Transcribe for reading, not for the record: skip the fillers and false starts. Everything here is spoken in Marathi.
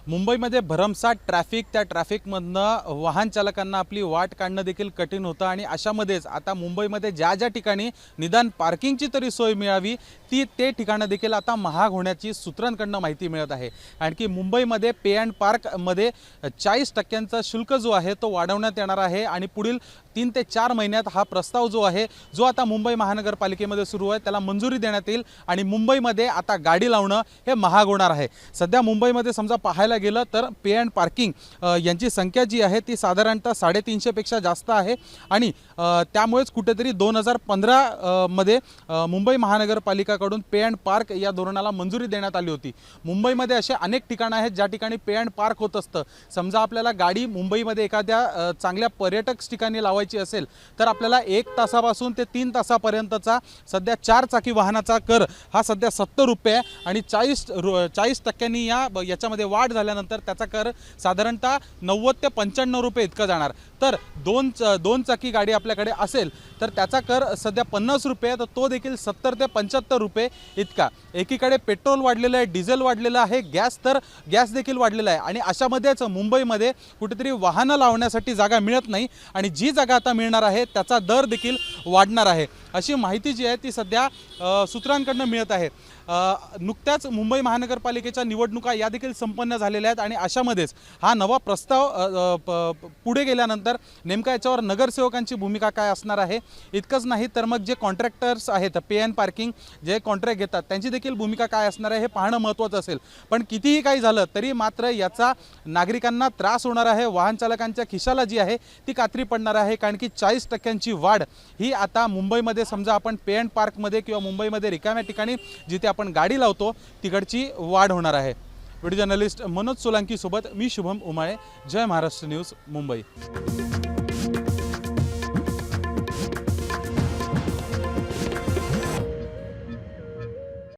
मुंबईमध्ये भरमसाठ ट्रॅफिक, त्या ट्रॅफिकमधनं वाहन चालकांना आपली वाट काढणं देखील कठीण होतं आणि अशामध्येच आता मुंबईमध्ये ज्या ज्या ठिकाणी निदान पार्किंगची तरी सोय मिळावी ते ठिकाणं देखील आता महाग होण्याची सूत्रांकडनं माहिती मिळत आहे। आणखी मुंबईमध्ये पे अँड पार्कमध्ये 40% शुल्क जो आहे तो वाढवण्यात येणार आहे आणि पुढील 3 ते 4 महिन्यात हा प्रस्ताव जो आहे जो आता मुंबई महानगरपालिकेमध्ये सुरू आहे त्याला मंजुरी देण्यात येईल आणि मुंबईमध्ये आता गाडी लावणं हे महाग होणार आहे। सध्या मुंबईमध्ये समजा पाहायला गेलं तर पे अँड पार्किंग यांची संख्या जी आहे ती साधारणतः 350 पेक्षा जास्त आहे आणि त्यामुळेच कुठेतरी 2015 मध्ये मुंबई महानगरपालिकेकडून पे अँड पार्क या धोरणाला मंजुरी देण्यात आली होती। मुंबईमध्ये असे अनेक ठिकाणं आहेत ज्या ठिकाणी पे अँड पार्क होत असतं। समजा आपल्याला गाडी मुंबईमध्ये एखाद्या चांगल्या पर्यटक ठिकाणी लावायची असेल तर आपल्याला 1 तासापासून ते 3 तासापर्यंतचा सध्या 4 चाकी वाहनाचा कर हा सध्या 70 रुपये आणि 40% याच्यामध्ये वाढ झाल्यानंतर त्याचा कर साधारणतः 90 ते 95 रुपये इतका जाणार। तर दोन चाकी गाडी आपल्याकडे असेल तर त्याचा कर सध्या 50 रुपये, तर तो देखील 70 ते 75 रुपये इतका। एकीकडे पेट्रोल वाढलेलं आहे, डिझेल वाढलेलं आहे, गॅस देखील वाढलेला आहे आणि अशामध्येच मुंबईमध्ये कुठेतरी वाहनं लावण्यासाठी जागा मिळत नाही आणि जी जागा आता मिळणार आहे त्याचा दर देखील वाढणार आहे अशी माहिती जी आहे ती सध्या सूत्रांकडून मिळत आहे। नुकत्याच मुंबई महानगरपालिकेच्या निवडणुका या देखील संपन्न झालेल्या आहेत आणि अशामध्येच हा नवा प्रस्ताव पुढे गेल्यानंतर नेमका याच्यावर नगरसेवकांची भूमिका काय असणार आहे इतकंच नाही तर मग जे कॉन्ट्रॅक्टर्स आहेत पे अँड पार्किंग जे कॉन्ट्रॅक्ट घेतात त्यांची देखील भूमिका काय असणार आहे हे पाहणं महत्त्वाचं असेल। पण कितीही काही झालं तरी मात्र याचा नागरिकांना त्रास होणार आहे, वाहन चालकांच्या खिशाला जी आहे ती कात्री पडणार आहे कारण की 40% वाढ ही आता मुंबईमध्ये समजा आपण पे अँड पार्कमध्ये किंवा मुंबईमध्ये रिकाम्या ठिकाणी जिथे आपण गाडी लावतो तिकडची वाढ होणार आहे। व्हिडिओ जर्नलिस्ट मनोज सोलंकी सोबत मी शुभम उमाळे, जय महाराष्ट्र न्यूज, मुंबई।